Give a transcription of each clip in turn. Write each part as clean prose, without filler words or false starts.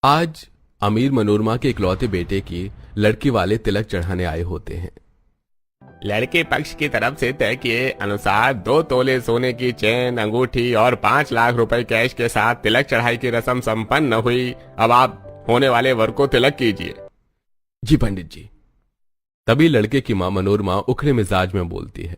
आज अमीर मनोरमा के इकलौते बेटे की लड़की वाले तिलक चढ़ाने आए होते हैं। लड़के पक्ष की तरफ से तय किए अनुसार 2 तोले सोने की चेन, अंगूठी और 5 लाख रुपए कैश के साथ तिलक चढ़ाई की रस्म संपन्न हुई। अब आप होने वाले वर को तिलक कीजिए। जी पंडित जी। तभी लड़के की मां मनोरमा उखड़े मिजाज में बोलती है,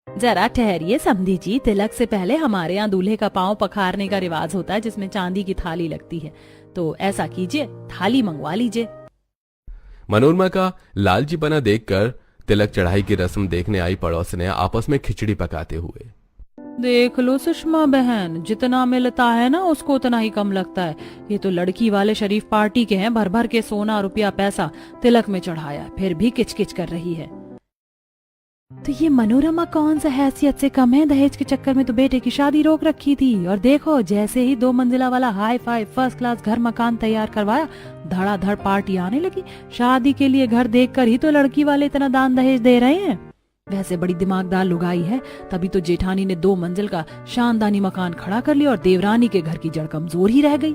जरा ठहरिए समधी जी, तिलक से पहले हमारे यहाँ दूल्हे का पांव पखारने का रिवाज होता है जिसमें चांदी की थाली लगती है। तो ऐसा कीजिए, थाली मंगवा लीजिए। मनोरमा का लालचीपना देखकर तिलक चढ़ाई की रस्म देखने आई पड़ोसने आपस में खिचड़ी पकाते हुए, देख लो सुषमा बहन, जितना मिलता है ना उसको उतना ही कम लगता है। ये तो लड़की वाले शरीफ पार्टी के हैं, भर भर के सोना रुपया पैसा तिलक में चढ़ाया, फिर भी किचकिच कर रही है। तो ये मनोरमा कौन सा हैसियत से कम है, दहेज के चक्कर में तो बेटे की शादी रोक रखी थी। और देखो जैसे ही 2 मंजिला वाला हाई फाई फर्स्ट क्लास घर मकान तैयार करवाया, धड़ाधड़ पार्टी आने लगी। शादी के लिए घर देखकर ही तो लड़की वाले इतना दान दहेज दे रहे हैं। वैसे बड़ी दिमागदार लुगाई है, तभी तो जेठानी ने 2 मंजिल का शानदानी मकान खड़ा कर लिया और देवरानी के घर की जड़ कमजोर ही रह गई।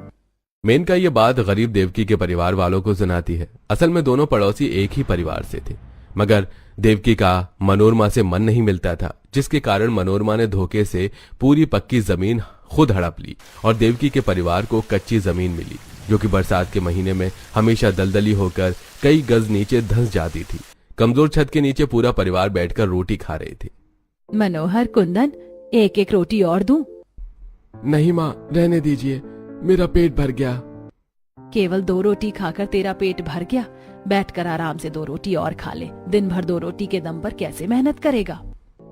मेनका ये बात गरीब देवकी के परिवार वालों को सुनाती है। असल में दोनों पड़ोसी एक ही परिवार से थे, मगर देवकी का मनोरमा से मन नहीं मिलता था, जिसके कारण मनोरमा ने धोखे से पूरी पक्की जमीन खुद हड़प ली और देवकी के परिवार को कच्ची जमीन मिली, जो कि बरसात के महीने में हमेशा दलदली होकर कई गज नीचे धंस जाती थी। कमजोर छत के नीचे पूरा परिवार बैठकर रोटी खा रहे थे। मनोहर, कुंदन, एक एक रोटी और दूं? नहीं माँ, रहने दीजिए, मेरा पेट भर गया। केवल 2 रोटी खाकर तेरा पेट भर गया? बैठकर आराम से 2 रोटी और खा ले। दिन भर 2 रोटी के दम पर कैसे मेहनत करेगा?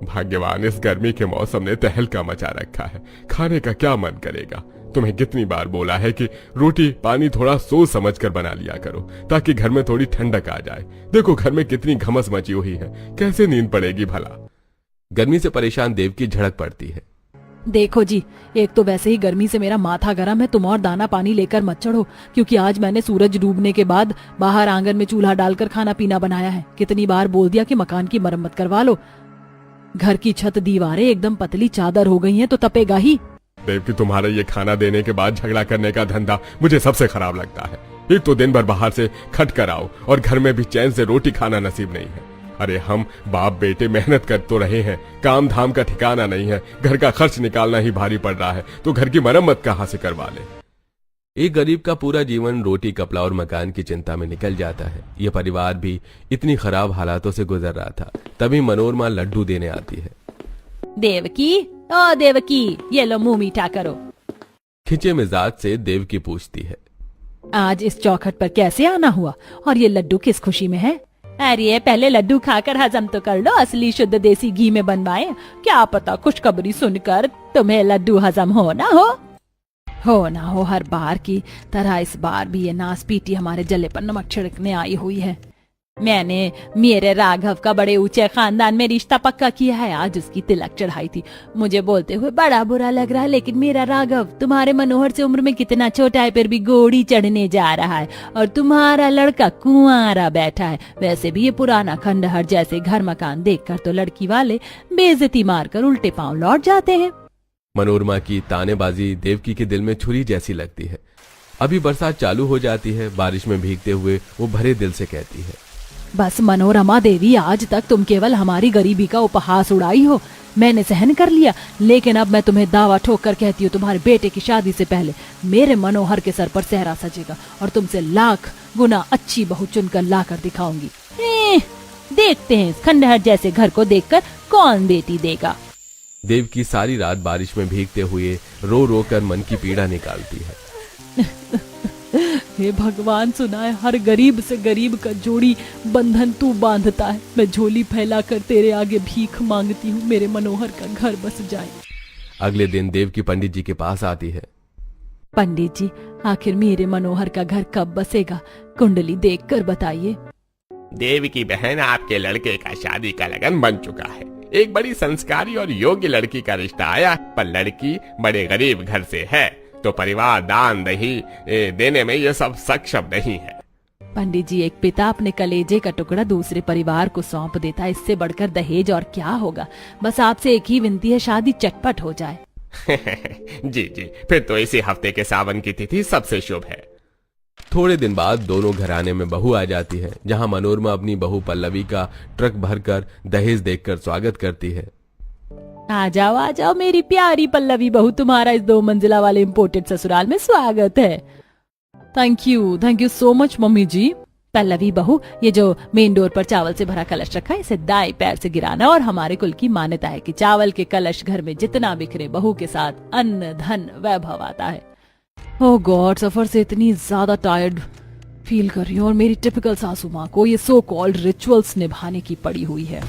भाग्यवान, इस गर्मी के मौसम ने तहलका मचा रखा है, खाने का क्या मन करेगा। तुम्हें कितनी बार बोला है कि रोटी पानी थोड़ा सोच समझ कर बना लिया करो, ताकि घर में थोड़ी ठंडक आ जाए। देखो घर में कितनी घमस मची हुई है, कैसे नींद पड़ेगी भला। गर्मी से परेशान देवकी झड़क पड़ती है। देखो जी, एक तो वैसे ही गर्मी से मेरा माथा गर्म है, तुम और दाना पानी लेकर मत चढ़ो, क्योंकि आज मैंने सूरज डूबने के बाद बाहर आंगन में चूल्हा डालकर खाना पीना बनाया है। कितनी बार बोल दिया कि मकान की मरम्मत करवा लो। घर की छत दीवारें एकदम पतली चादर हो गई हैं, तो तपेगा ही। देवकी, तुम्हारा ये खाना देने के बाद झगड़ा करने का धंधा मुझे सबसे खराब लगता है। एक तो दिन भर बाहर से खट कर आओ और घर में भी चैन से रोटी खाना नसीब नहीं है। अरे हम बाप बेटे मेहनत कर तो रहे हैं, काम धाम का ठिकाना नहीं है, घर का खर्च निकालना ही भारी पड़ रहा है, तो घर की मरम्मत कहाँ से करवा ले। एक गरीब का पूरा जीवन रोटी कपड़ा और मकान की चिंता में निकल जाता है। यह परिवार भी इतनी खराब हालातों से गुजर रहा था। तभी मनोरमा लड्डू देने आती है। देवकी, ओ देवकी, ये लो मुंह मीठा करो। खिंचे मिजाज से देवकी पूछती है, आज इस चौखट पर कैसे आना हुआ, और ये लड्डू किस खुशी में है? अरे पहले लड्डू खाकर हजम तो कर लो, असली शुद्ध देसी घी में बनवाए। क्या पता खुशखबरी सुनकर तुम्हें लड्डू हजम हो ना हो। हर बार की तरह इस बार भी ये नासपीटी हमारे जले पर नमक छिड़कने आई हुई है। मैंने मेरे राघव का बड़े ऊंचे खानदान में रिश्ता पक्का किया है। आज उसकी तिलक चढ़ाई थी। मुझे बोलते हुए बड़ा बुरा लग रहा है, लेकिन मेरा राघव तुम्हारे मनोहर से उम्र में कितना छोटा है, फिर भी घोड़ी चढ़ने जा रहा है, और तुम्हारा लड़का कुंवारा बैठा है। वैसे भी ये पुराना खंडहर जैसे घर मकान देखकर तो लड़की वाले बेइज्जती मारकर उल्टे पांव लौट जाते हैं। मनोरमा की तानेबाजी देवकी के दिल में छुरी जैसी लगती है। अभी बरसात चालू हो जाती है। बारिश में भीगते हुए वो भरे दिल से कहती है, बस मनोरमा देवी, आज तक तुम केवल हमारी गरीबी का उपहास उड़ाई हो। मैंने सहन कर लिया, लेकिन अब मैं तुम्हें दावा ठोक कर कहती हूँ, तुम्हारे बेटे की शादी से पहले मेरे मनोहर के सर पर सेहरा सजेगा, और तुमसे लाख गुना अच्छी बहू चुनकर ला कर दिखाऊंगी। देखते हैं इस खंडहर जैसे घर को देखकर कौन बेटी देगा। देवकी सारी रात बारिश में भीगते हुए रो रो कर मन की पीड़ा निकालती है। हे भगवान, सुना है हर गरीब से गरीब का जोड़ी बंधन तू बांधता है। मैं झोली फैलाकर तेरे आगे भीख मांगती हूँ, मेरे मनोहर का घर बस जाए। अगले दिन देवकी पंडित जी के पास आती है। पंडित जी, आखिर मेरे मनोहर का घर कब बसेगा? कुंडली देखकर बताइए। देवकी बहन, आपके लड़के का शादी का लगन बन चुका है। एक बड़ी संस्कारी और योग्य लड़की का रिश्ता आया, पर लड़की बड़े गरीब घर से है, तो परिवार दान दही देने में ये सब सक्षम नहीं है। पंडित जी, एक पिता अपने कलेजे का टुकड़ा दूसरे परिवार को सौंप देता है, इससे बढ़कर दहेज और क्या होगा। बस आपसे एक ही विनती है, शादी चटपट हो जाए। जी जी, फिर तो इसी हफ्ते के सावन की तिथि सबसे शुभ है। थोड़े दिन बाद दोनों घराने में बहू आ जाती है, जहां मनोरमा अपनी बहू पल्लवी का ट्रक भरकर दहेज देकर स्वागत करती है। आ जाओ मेरी प्यारी पल्लवी बहू, तुम्हारा इस 2 मंजिला वाले इम्पोर्टेड ससुराल में स्वागत है। Thank you so much mummy ji. Pallavi बहू, ये जो मेन डोर पर चावल से भरा कलश रखा है, इसे दाएं पैर से गिराना, और हमारे कुल की मान्यता है कि चावल के कलश घर में जितना बिखरे बहू के साथ अन्न धन वैभव आता है। ओह गॉड, सफर से इतनी ज्यादा टायर्ड फील कर रही हूँ और मेरी टिपिकल सासू माँ को ये सो कॉल्ड रिचुअल्स निभाने की पड़ी हुई है।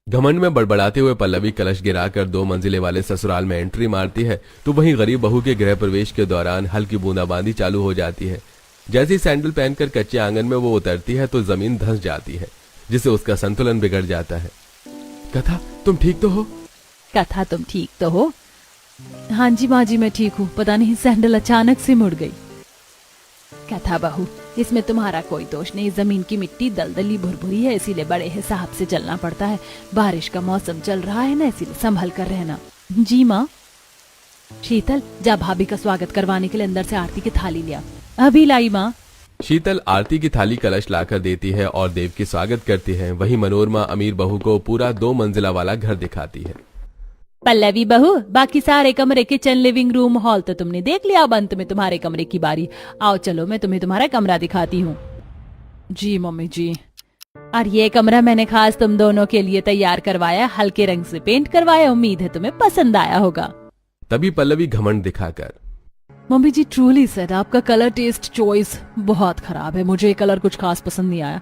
घमंड में बड़बड़ाते हुए पल्लवी कलश गिराकर 2 मंजिले वाले ससुराल में एंट्री मारती है तो वहीं गरीब बहू के गृह प्रवेश के दौरान हल्की बूंदाबांदी चालू हो जाती है। जैसे ही सैंडल पहनकर कच्चे आंगन में वो उतरती है तो जमीन धंस जाती है, जिससे उसका संतुलन बिगड़ जाता है। कथा, तुम ठीक तो हो? कथा, तुम ठीक तो हो? हाँ जी माँ जी, मैं ठीक हूँ। पता नहीं सैंडल अचानक से मुड़ गई। कथा बहू, इसमें तुम्हारा कोई दोष नहीं। जमीन की मिट्टी दलदली भुरभुरी है, इसीलिए बड़े हिसाब से चलना पड़ता है। बारिश का मौसम चल रहा है ना, इसीलिए संभल कर रहना। जी माँ। शीतल, जा भाभी का स्वागत करवाने के लिए अंदर से आरती की थाली लिया। अभी लाई माँ। शीतल आरती की थाली कलश लाकर देती है और देव की स्वागत करती है। वहीं मनोरमा अमीर बहू को पूरा 2 मंजिला वाला घर दिखाती है। पल्लवी बहू, बाकी सारे कमरे, किचन, लिविंग रूम, हॉल तो तुमने देख लिया। अब अंत में तुम्हारे कमरे की बारी। आओ चलो, मैं तुम्हें तुम्हारा कमरा दिखाती हूँ। जी मम्मी जी। और ये कमरा मैंने खास तुम दोनों के लिए तैयार करवाया, हल्के रंग से पेंट करवाया। उम्मीद है तुम्हें पसंद आया होगा। तभी पल्लवी घमंड दिखाकर, मम्मी जी ट्रूली सेड, आपका कलर टेस्ट चॉइस बहुत खराब है। मुझे ये कलर कुछ खास पसंद नहीं आया।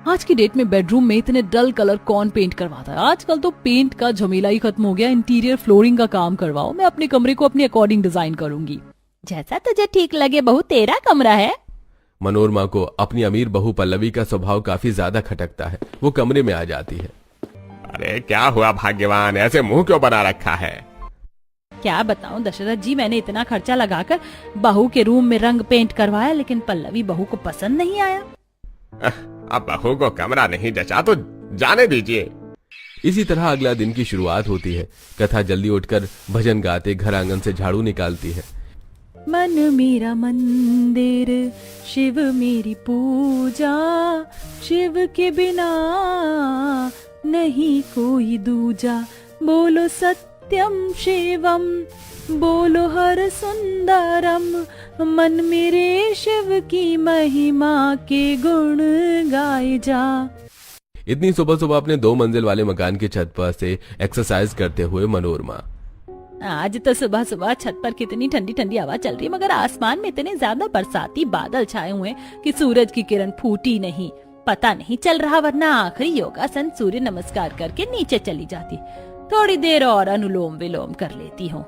आज की डेट में बेडरूम में इतने डल कलर कौन पेंट करवाता है? आजकल तो पेंट का झमेला ही खत्म हो गया। इंटीरियर फ्लोरिंग का काम करवाओ, मैं अपने कमरे को अपने अकॉर्डिंग डिजाइन करूंगी। जैसा तुझे ठीक लगे बहू, तेरा कमरा है। मनोरमा को अपनी अमीर बहू पल्लवी का स्वभाव काफी ज्यादा खटकता है। वो कमरे में आ जाती है। अरे क्या हुआ भाग्यवान, ऐसे मुंह क्यों बना रखा है? क्या बताऊं दशरथ जी, मैंने इतना खर्चा लगाकर बहू के रूम में रंग पेंट करवाया, लेकिन पल्लवी बहू को पसंद नहीं आया। अब बहू को कमरा नहीं जचा तो जाने दीजिए। इसी तरह अगला दिन की शुरुआत होती है। कथा जल्दी उठकर भजन गाते घर आंगन से झाड़ू निकालती है। मन मेरा मंदिर, शिव मेरी पूजा, शिव के बिना नहीं कोई दूजा। बोलो सत्यम शिवम, बोलो हर सुंदरम, मन मेरे शिव की महिमा के गुण गाए जा। इतनी सुबह सुबह अपने 2 मंजिल वाले मकान की छत पर से एक्सरसाइज करते हुए मनोरमा। आज तो सुबह सुबह छत पर कितनी ठंडी ठंडी हवा चल रही है, मगर आसमान में इतने ज्यादा बरसाती बादल छाए हुए कि सूरज की किरण फूटी नहीं। पता नहीं चल रहा, वरना आखिरी योगासन सूर्य नमस्कार करके नीचे चली जाती। थोड़ी देर और अनुलोम विलोम कर लेती हूँ।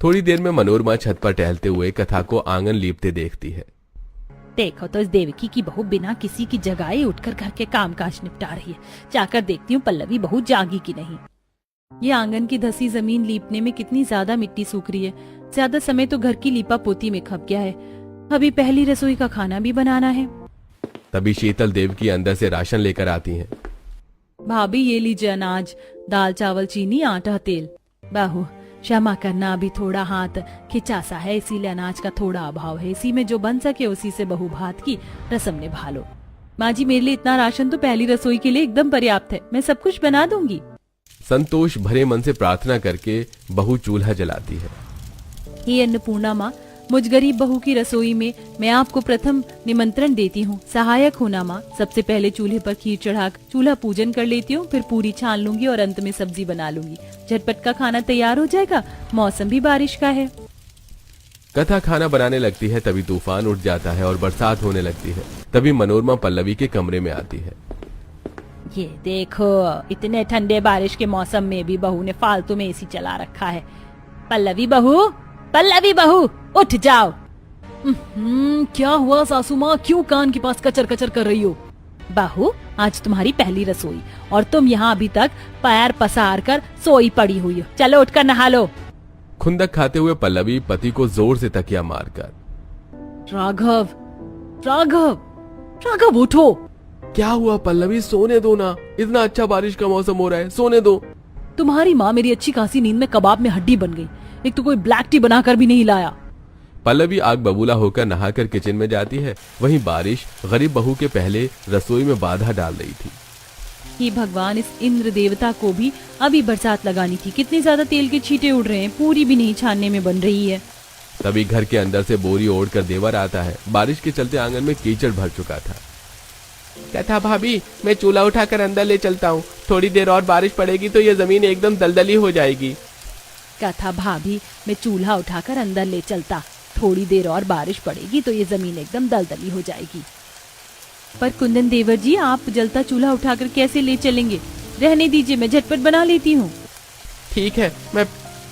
थोड़ी देर में मनोरमा छत पर टहलते हुए कथा को आंगन लीपते देखती है। देखो तो इस देवकी की बहू बिना किसी की जगाए उठकर घर के कामकाज निपटा रही है। जाकर देखती हूँ पल्लवी बहू जागी की नहीं। ये आंगन की धसी जमीन लीपने में कितनी ज्यादा मिट्टी सूख रही है। ज्यादा समय तो घर की लीपा पोती में खप गया है। अभी पहली रसोई का खाना भी बनाना है। तभी शीतल देवकी अंदर से राशन लेकर आती हैं। भाभी ये लीजिए अनाज, दाल चावल चीनी आटा तेल। बहू क्षमा करना, अभी थोड़ा हाथ खिंचा सा है, इसीलिए अनाज का थोड़ा अभाव है। इसी में जो बन सके उसी से बहू भात की रस्म निभा लो। माँ जी मेरे लिए इतना राशन तो पहली रसोई के लिए एकदम पर्याप्त है, मैं सब कुछ बना दूंगी। संतोष भरे मन से प्रार्थना करके बहू चूल्हा जलाती है। हे अन्नपूर्णा माँ, मुझ गरीब बहू की रसोई में मैं आपको प्रथम निमंत्रण देती हूँ। सहायक होना माँ। सबसे पहले चूल्हे पर खीर चढ़ा चूल्हा पूजन कर लेती हूँ, फिर पूरी छान लूंगी और अंत में सब्जी बना लूंगी। झटपट का खाना तैयार हो जाएगा, मौसम भी बारिश का है। कथा खाना बनाने लगती है, तभी तूफान उठ जाता है और बरसात होने लगती है। तभी मनोरमा पल्लवी के कमरे में आती है। ये देखो, इतने ठंडे बारिश के मौसम में भी बहू ने फालतू में एसी चला रखा है। पल्लवी बहू, पल्लवी बहू उठ जाओ। क्या हुआ सासू माँ, क्यों कान के पास कचर कचर कर रही हो? बहू आज तुम्हारी पहली रसोई और तुम यहाँ अभी तक पैर पसार कर सोई पड़ी हुई हो। चलो उठकर नहा लो। खुंदक खाते हुए पल्लवी पति को जोर से तकिया मारकर, राघव राघव राघव उठो। क्या हुआ पल्लवी, सोने दो ना, इतना अच्छा बारिश का मौसम हो रहा है, सोने दो। तुम्हारी माँ मेरी अच्छी खासी नींद में कबाब में हड्डी बन गई। एक तो कोई ब्लैक टी बनाकर भी नहीं लाया। पल्लवी आग बबूला होकर नहाकर किचन में जाती है। वहीं बारिश गरीब बहू के पहले रसोई में बाधा डाल रही थी। हे भगवान, इस इंद्र देवता को भी अभी बरसात लगानी थी। कितने ज्यादा तेल के छींटे उड़ रहे हैं, पूरी भी नहीं छानने में बन रही है। तभी घर के अंदर से बोरी ओढ़कर देवर आता है। बारिश के चलते आंगन में कीचड़ भर चुका था। कथा भाभी, मैं चूल्हा उठाकर अंदर ले चलता हूँ। थोड़ी देर और बारिश पड़ेगी तो ये जमीन एकदम दलदली हो जाएगी। कथा भाभी, मैं चूल्हा उठाकर अंदर ले चलता। थोड़ी देर और बारिश पड़ेगी तो ये जमीन एकदम दलदली हो जाएगी। पर कुंदन देवर जी, आप जलता चूल्हा उठाकर कैसे ले चलेंगे? रहने दीजिए, मैं झटपट बना लेती हूँ। ठीक है, मैं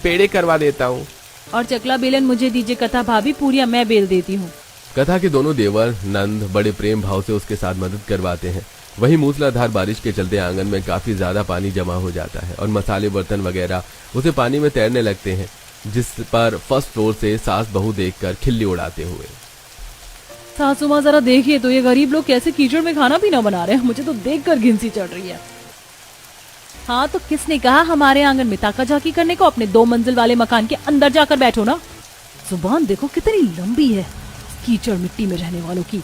पेड़े करवा देता हूँ। और चकला बेलन मुझे दीजिए कथा भाभी, पूरियां मैं बेल देती हूँ। कथा के दोनों देवर नंद बड़े प्रेम भाव से उसके साथ मदद करवाते हैं। वहीं मूसलाधार बारिश के चलते आंगन में काफी ज्यादा पानी जमा हो जाता है और मसाले बर्तन वगैरह उसे पानी में तैरने लगते हैं, जिस पर फर्स्ट फ्लोर से सास बहू देखकर खिल्ली उड़ाते हुए। सासू माँ, जरा देखिए तो ये गरीब लोग कैसे कीचड़ में खाना पीना बना रहे हैं। मुझे तो देखकर घिनसी चढ़ रही है। हाँ, तो किसने कहा हमारे आंगन में ताका झाकी करने को? अपने 2 मंजिल वाले मकान के अंदर जाकर बैठो ना। जुबान देखो कितनी लंबी है कीचड़ मिट्टी में रहने वालों की।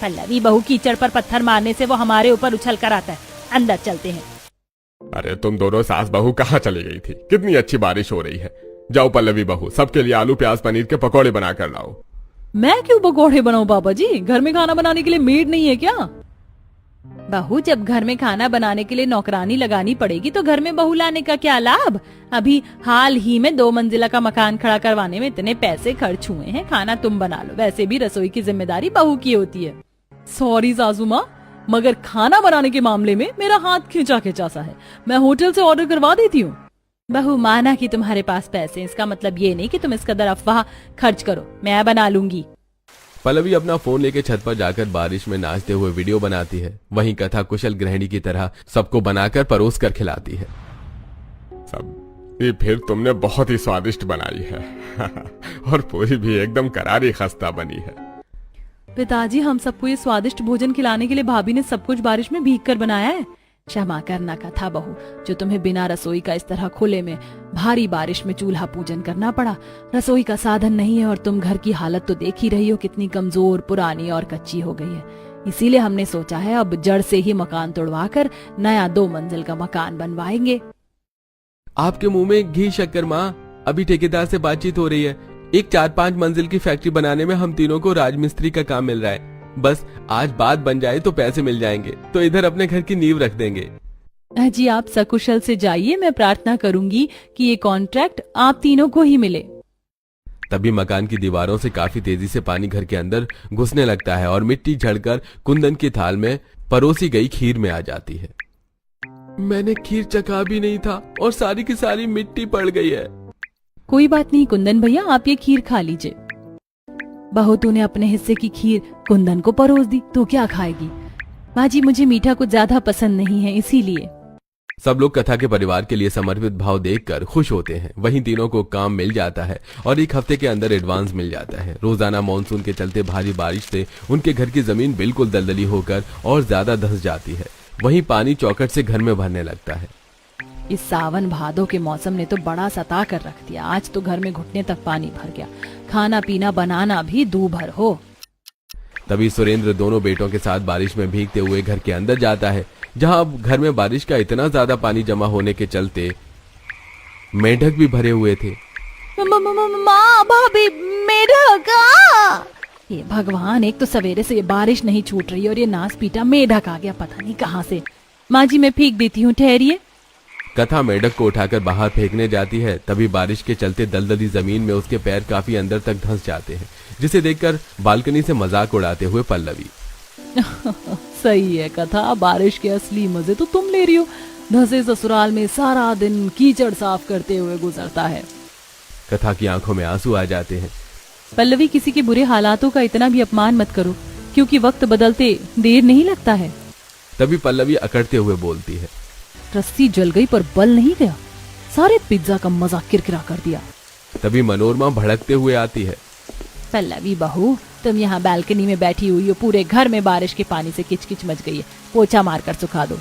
पल्लवी बहू, कीचड़ पर पत्थर मारने से वो हमारे ऊपर उछल कर आता है। अंदर चलते हैं। अरे तुम दोनों सास बहू कहाँ चली गई थी? कितनी अच्छी बारिश हो रही है। जाओ पल्लवी बहू, सबके लिए आलू प्याज पनीर के पकौड़े बना कर लाओ। मैं क्यों पकौड़े बनाऊं पापा जी? घर में खाना बनाने के लिए मेड नहीं है क्या? बहू, जब घर में खाना बनाने के लिए नौकरानी लगानी पड़ेगी तो घर में बहू लाने का क्या लाभ? अभी हाल ही में 2 मंजिला का मकान खड़ा करवाने में इतने पैसे खर्च हुए हैं। खाना तुम बना लो। वैसे भी रसोई की जिम्मेदारी बहू की होती है। सॉरी सासू माँ, मगर खाना बनाने के मामले में मेरा हाथ खिंचा खिंचा सा है। मैं होटल से ऑर्डर करवा देती हूँ। बहू, माना कि तुम्हारे पास पैसे, इसका मतलब ये नहीं कि तुम इस कदर अफवाह खर्च करो। मैं बना लूंगी। पल्लवी अपना फोन लेके छत पर जाकर बारिश में नाचते हुए वीडियो बनाती है। वहीं कथा कुशल गृहिणी की तरह सबको बनाकर परोस कर खिलाती है। सब ये फिर तुमने बहुत ही स्वादिष्ट बनाई है और पूरी भी एकदम करारी खस्ता बनी है। पिताजी, हम सबको ये स्वादिष्ट भोजन खिलाने के लिए भाभी ने सब कुछ बारिश में भीग कर बनाया है। क्षमा करना कथा बहू, जो तुम्हें बिना रसोई का इस तरह खुले में भारी बारिश में चूल्हा पूजन करना पड़ा। रसोई का साधन नहीं है और तुम घर की हालत तो देख ही रही हो, कितनी कमजोर, पुरानी और कच्ची हो गई है। इसीलिए हमने सोचा है अब जड़ से ही मकान तोड़वाकर नया 2 मंजिल का मकान बनवाएंगे। आपके मुंह में घी शक्कर माँ। अभी ठेकेदार से बातचीत हो रही है। एक 4-5 मंजिल की फैक्ट्री बनाने में हम तीनों को राजमिस्त्री का काम मिल रहा है। बस आज बात बन जाए तो पैसे मिल जाएंगे, तो इधर अपने घर की नींव रख देंगे। जी, आप सकुशल से जाइए। मैं प्रार्थना करूंगी कि ये कॉन्ट्रैक्ट आप तीनों को ही मिले। तभी मकान की दीवारों से काफी तेजी से पानी घर के अंदर घुसने लगता है और मिट्टी झड़कर कुंदन की थाल में परोसी गई खीर में आ जाती है। मैंने खीर चखा भी नहीं था और सारी की सारी मिट्टी पड़ गई है। कोई बात नहीं कुंदन भैया, आप ये खीर खा लीजिए। बहू, तूने अपने हिस्से की खीर कुंदन को परोस दी, तो क्या खाएगी? बाजी, मुझे मीठा कुछ ज्यादा पसंद नहीं है, इसीलिए। सब लोग कथा के परिवार के लिए समर्पित भाव देखकर खुश होते हैं। वहीं तीनों को काम मिल जाता है और 1 हफ्ते के अंदर एडवांस मिल जाता है। रोजाना मानसून के चलते भारी बारिश से उनके घर की जमीन बिल्कुल दलदली होकर और ज्यादा धंस जाती है। वहीं पानी चौखट से घर में भरने लगता है। इस सावन भादों के मौसम ने तो बड़ा सता कर रख दिया। आज तो घर में घुटने तक पानी भर गया। खाना पीना बनाना भी दूभर हो। तभी सुरेंद्र दोनों बेटों के साथ बारिश में भीगते हुए घर के अंदर जाता है, जहां अब घर में बारिश का इतना ज्यादा पानी जमा होने के चलते मेढक भी भरे हुए थे। माँ, भाभी, मेढक! ये भगवान, एक तो सवेरे से ये बारिश नहीं छूट रही और ये नास पीटा मेढक आ गया पता नहीं कहाँ से। माँ जी, मैं फेंक देती हूँ, ठहरिए। कथा मेढक को उठाकर बाहर फेंकने जाती है। तभी बारिश के चलते दलदली जमीन में उसके पैर काफी अंदर तक धंस जाते हैं, जिसे देखकर बालकनी से मजाक उड़ाते हुए पल्लवी। सही है कथा, बारिश के असली मजे तो तुम ले रही हो। धंसे ससुराल में सारा दिन कीचड़ साफ करते हुए गुजरता है। कथा की आंखों में आंसू आ जाते हैं। पल्लवी, किसी के बुरे हालातों का इतना भी अपमान मत करो, क्योंकि वक्त बदलते देर नहीं लगता है। तभी पल्लवी अकड़ते हुए बोलती है। रस्सी जल गई पर बल नहीं गया। सारे पिज्जा का मजा किरकिरा कर दिया। तभी मनोरमा भड़कते हुए आती है। पल्लवी बहू, तुम यहाँ बालकनी में बैठी हुई हो, पूरे घर में बारिश के पानी से किचकिच मच गई है। पोछा मारकर सुखा दो।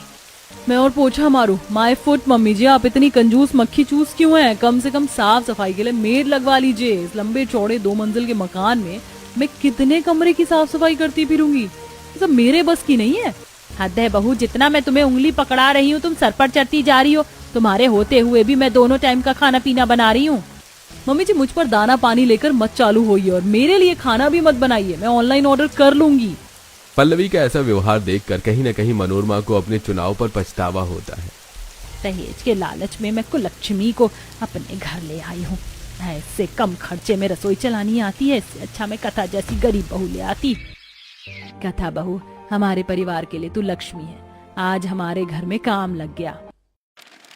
मैं और पोछा मारूं? माय फुट मम्मी जी, आप इतनी कंजूस मक्खी चूस क्यों हैं? कम से कम साफ सफाई के लिए मेड लगवा लीजिए। इस लंबे चौड़े 2 मंजिल के मकान में मैं कितने कमरे की साफ सफाई करती फिरूंगी? सब मेरे बस की नहीं है। हद है बहू, जितना मैं तुम्हें उंगली पकड़ा रही हूँ तुम सर पर चढ़ती जा रही हो। तुम्हारे होते हुए भी मैं दोनों टाइम का खाना पीना बना रही हूँ। मम्मी जी, मुझ पर दाना पानी लेकर मत चालू होइए और मेरे लिए खाना भी मत बनाइए। मैं ऑनलाइन ऑर्डर कर लूंगी। पल्लवी का ऐसा व्यवहार देखकर कहीं न कहीं मनोरमा को अपने चुनाव पर पछतावा होता है। दहेज के लालच में मैं कुलक्ष्मी को अपने घर ले आई हूँ। ऐसे कम खर्चे में रसोई चलानी आती है, इससे अच्छा मैं कथा जैसी गरीब बहू ले आती। कथा बहू, हमारे परिवार के लिए तू लक्ष्मी है। आज हमारे घर में काम लग गया।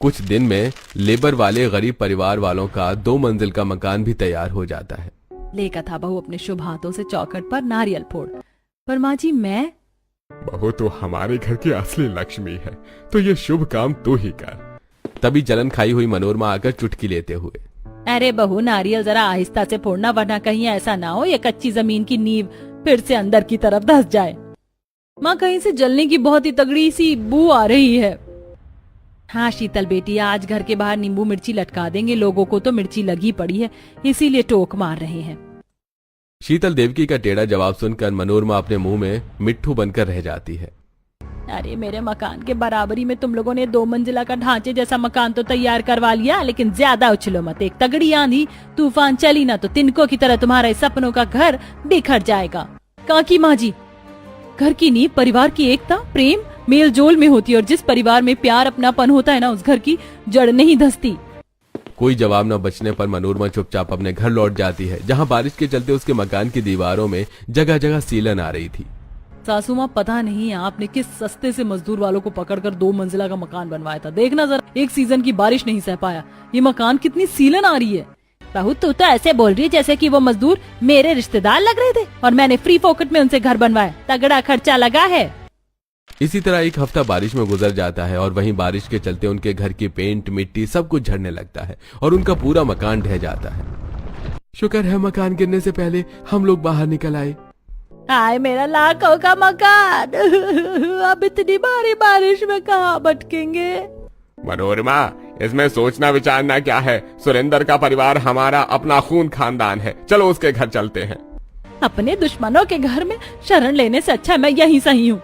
कुछ दिन में लेबर वाले गरीब परिवार वालों का 2 मंजिल का मकान भी तैयार हो जाता है। ले कथा बहू, अपने शुभ हाथों से चौखट पर नारियल फोड़। पर माँ जी, मैं बहू तो हमारे घर की असली लक्ष्मी है, तो ये शुभ काम तू ही कर। तभी जलन खाई हुई मनोरमा आकर चुटकी लेते हुए, अरे बहू, नारियल जरा आहिस्ता से फोड़ना, वरना कहीं ऐसा ना हो ये कच्ची जमीन की नींव फिर से अंदर की तरफ धंस जाए। माँ, कहीं से जलने की बहुत ही तगड़ी सी बू आ रही है। हाँ शीतल बेटी, आज घर के बाहर नींबू मिर्ची लटका देंगे। लोगों को तो मिर्ची लगी पड़ी है, इसीलिए टोक मार रहे हैं। शीतल देवकी का टेढ़ा जवाब सुनकर मनोरमा अपने मुंह में मिट्ठू बनकर रह जाती है। अरे मेरे मकान के बराबरी में तुम लोगों ने 2 मंजिला का ढांचे जैसा मकान तो तैयार करवा लिया, लेकिन ज्यादा उछलो मत। एक तगड़ी आंधी तूफान चली ना तो तिनकों की तरह तुम्हारे सपनों का घर बिखर जाएगा। काकी माँ जी, घर की नींव परिवार की एकता, प्रेम, मेल जोल में होती है, और जिस परिवार में प्यार अपनापन होता है ना, उस घर की जड़ नहीं धंसती। कोई जवाब न बचने पर मनोरमा चुपचाप अपने घर लौट जाती है, जहां बारिश के चलते उसके मकान की दीवारों में जगह जगह सीलन आ रही थी। सासू माँ, पता नहीं आपने किस सस्ते से मजदूर वालों को पकड़कर 2 मंजिला का मकान बनवाया था। देखना जरा, एक सीजन की बारिश नहीं सह पाया, ये मकान कितनी सीलन आ रही है। बहू, तू तो ऐसे बोल रही है जैसे कि वो मजदूर मेरे रिश्तेदार लग रहे थे और मैंने फ्री फोकट में उनसे घर बनवाया। तगड़ा खर्चा लगा है। इसी तरह एक हफ्ता बारिश में गुजर जाता है और वहीं बारिश के चलते उनके घर की पेंट मिट्टी सब कुछ झड़ने लगता है और उनका पूरा मकान ढह जाता है। शुक्र है मकान गिरने से पहले हम लोग बाहर निकल आए। हाय मेरा लाखों का मकान, अब इतनी भारी बारिश में कहाँ भटकेंगे। मनोरमा, इसमें सोचना विचारना क्या है? सुरेंद्र का परिवार हमारा अपना खून खानदान है, चलो उसके घर चलते हैं। अपने दुश्मनों के घर में शरण लेने से अच्छा मैं यहीं सही हूँ।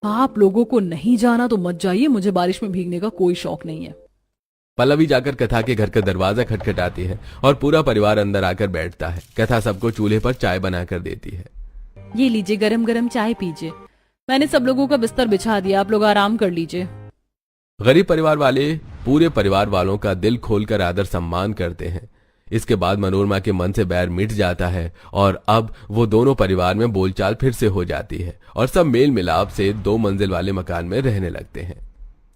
आप लोगों को नहीं जाना तो मत जाइए, मुझे बारिश में भीगने का कोई शौक नहीं है। पल्लवी जाकर कथा के घर का दरवाजा खटखटाती है और पूरा परिवार अंदर आकर बैठता है। कथा सबको चूल्हे पर चाय बनाकर देती है। ये लीजिए, गरम गरम चाय पीजिए। मैंने सब लोगों का बिस्तर बिछा दिया, आप लोग आराम कर लीजिए। गरीब परिवार वाले पूरे परिवार वालों का दिल खोलकर आदर सम्मान करते हैं। इसके बाद मनोरमा के मन से बैर मिट जाता है और अब वो दोनों परिवार में बोलचाल फिर से हो जाती है और सब मेल मिलाप से 2 मंजिल वाले मकान में रहने लगते हैं।